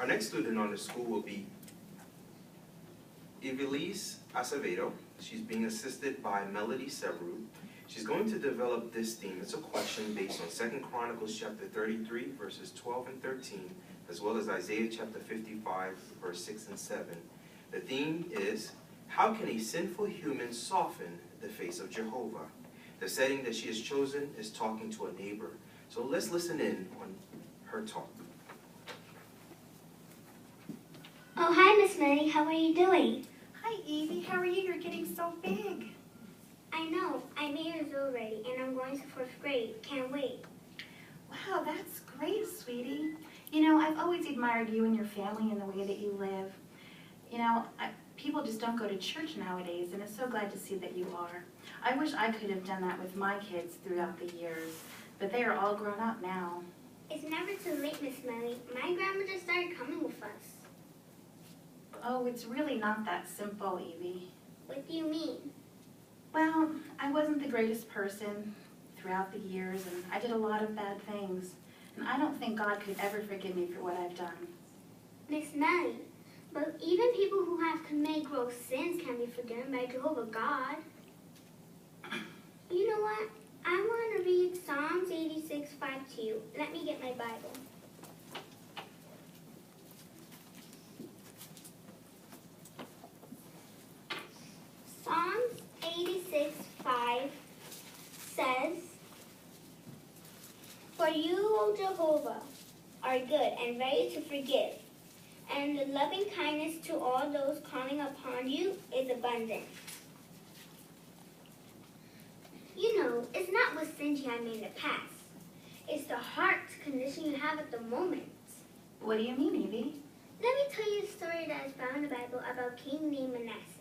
Our next student on the school will be Evelisse Acevedo. She's being assisted by Melody Sebru. She's going to develop this theme. It's a question based on 2 Chronicles chapter 33, verses 12 and 13, as well as Isaiah chapter 55, verse 6 and 7. The theme is, how can a sinful human soften the face of Jehovah? The setting that she has chosen is talking to a neighbor. So let's listen in on her talk. Oh, hi, Miss Melody. How are you doing? Hi, Evie. How are you? You're getting so big. I know. I'm 8 years old already, and I'm going to 4th grade. Can't wait. Wow, that's great, sweetie. You know, I've always admired you and your family and the way that you live. You know, people just don't go to church nowadays, and it's so glad to see that you are. I wish I could have done that with my kids throughout the years, but they are all grown up now. It's never too late, Miss Melody. My grandma just started coming with us. Oh, it's really not that simple, Evie. What do you mean? Well, I wasn't the greatest person throughout the years, and I did a lot of bad things. And I don't think God could ever forgive me for what I've done. Miss Melody, but even people who have committed gross sins can be forgiven by Jehovah God. You know what? I want to read Psalms 86:5 to you. Let me get my Bible. Psalms 86:5 says, "For you, O Jehovah, are good and ready to forgive, and the loving kindness to all those calling upon you is abundant." You know, it's not what sins you have made in the past. It's the heart condition you have at the moment. What do you mean, Evie? Let me tell you a story that is found in the Bible about a king named Manasseh.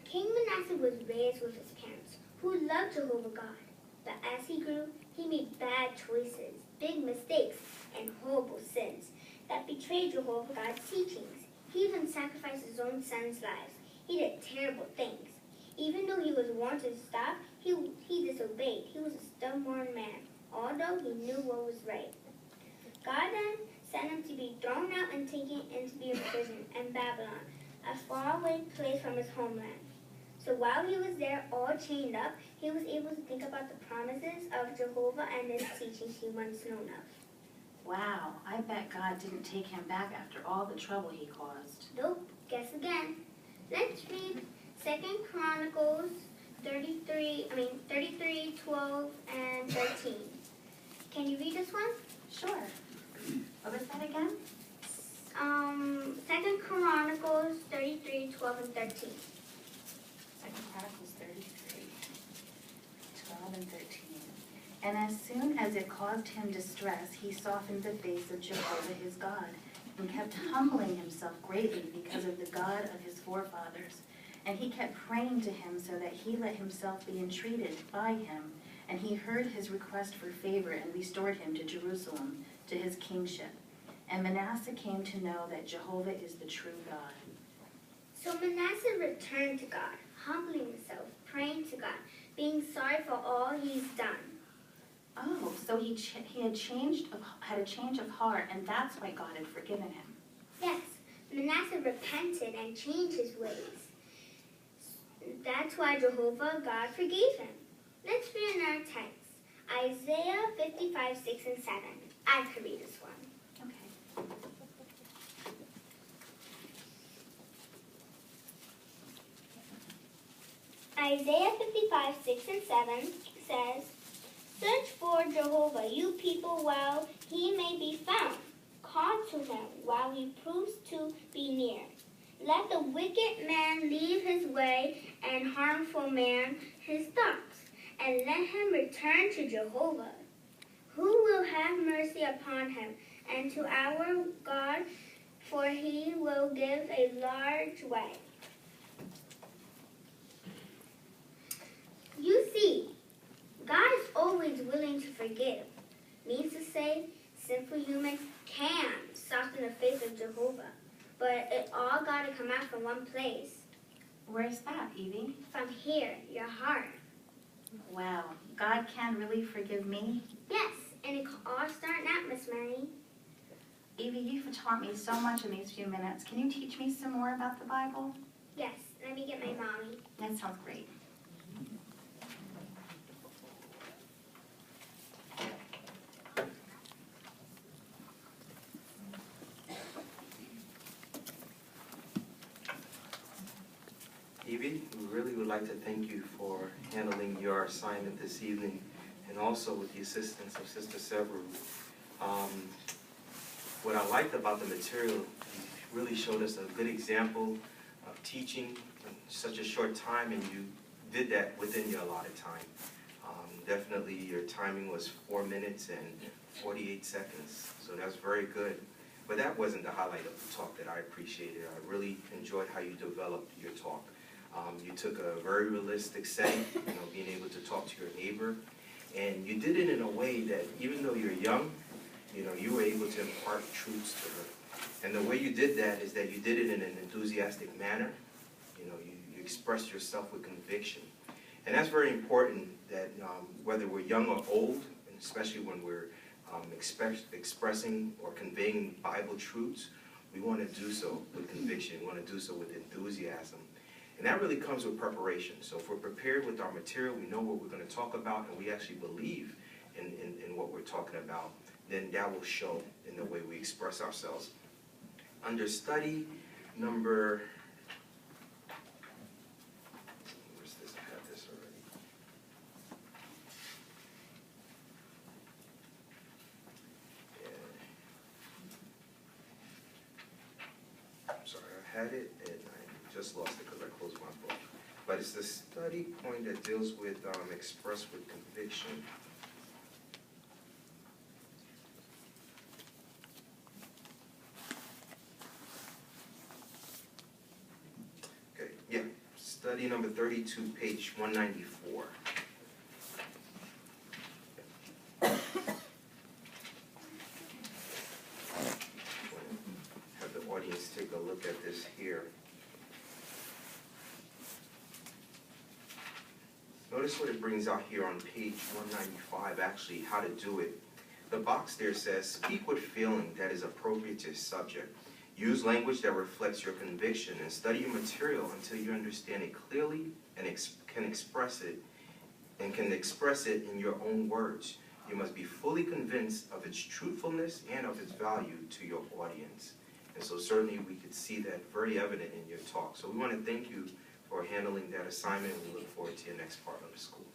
King Manasseh was raised with his parents, who loved Jehovah God. But as he grew, he made bad choices, big mistakes, and horrible sins that betrayed Jehovah God's teachings. He even sacrificed his own sons' lives. He did terrible things. Even though he was warned to stop, he disobeyed. He was a stubborn man, although he knew what was right. God then sent him to be thrown out and taken into be a prison in Babylon, a faraway place from his homeland. So while he was there, all chained up, he was able to think about the promises of Jehovah and his teachings he once known of. Wow, I bet God didn't take him back after all the trouble he caused. Nope, guess again. Let's read 2 Chronicles 33, 12, and 13. Can you read this one? Sure. What was that again? 2 Chronicles 33, 12, and 13. 2 Chronicles 33, 12 and 13. And as soon as it caused him distress, he softened the face of Jehovah his God, and kept humbling himself greatly because of the God of his forefathers. And he kept praying to him so that he let himself be entreated by him. And he heard his request for favor and restored him to Jerusalem, to his kingship. And Manasseh came to know that Jehovah is the true God. So Manasseh returned to God, humbling himself, praying to God, being sorry for all he's done. Oh, so he had a change of heart, and that's why God had forgiven him. Yes, Manasseh repented and changed his ways. That's why Jehovah God forgave him. Let's read in our text, Isaiah 55, 6 and 7. I could read this one. Okay. Isaiah 55, 6 and 7 says, "Search for Jehovah, you people, while he may be found. Call to him while he proves to be near. Let the wicked man leave his way, and harmful man his thoughts, and let him return to Jehovah, who will have mercy upon him, and to our God, for he will give a large way." You see, God is always willing to forgive. Means to say, sinful humans can soften the face of Jehovah, but it all got to come out from one place. Where's that, Evie? From here, your heart. Wow, God can really forgive me? Yes, and it all started out, Miss Mary. Evie, you've taught me so much in these few minutes. Can you teach me some more about the Bible? Yes, let me get my mommy. That sounds great. Evie, we really would like to thank you for handling your assignment this evening, and also with the assistance of Sister Severu. What I liked about the material, you really showed us a good example of teaching in such a short time, and you did that within your allotted time. Definitely your timing was 4 minutes and 48 seconds, so that's very good. But that wasn't the highlight of the talk that I appreciated. I really enjoyed how you developed your talk. You took a very realistic setting, being able to talk to your neighbor, and you did it in a way that even though you're young, you were able to impart truths to her. And the way you did that is that you did it in an enthusiastic manner. You expressed yourself with conviction. And that's very important that whether we're young or old, and especially when we're expressing or conveying Bible truths, we want to do so with conviction. We want to do so with enthusiasm. And that really comes with preparation. So if we're prepared with our material, we know what we're going to talk about, and we actually believe in what we're talking about, then that will show in the way we express ourselves. Under study number, where's this? I have this already. Yeah. I'm sorry, I had it and I just lost it because I closed my book. But it's the study point that deals with express with conviction. Okay, yeah, study number 32, page 194. Have the audience take a look at this here. Notice what it brings out here on page 195, actually, how to do it. The box there says, speak with feeling that is appropriate to your subject. Use language that reflects your conviction and study your material until you understand it clearly and can express it in your own words. You must be fully convinced of its truthfulness and of its value to your audience. And so certainly we could see that very evident in your talk. So we want to thank you for handling that assignment. We look forward to your next part of the school.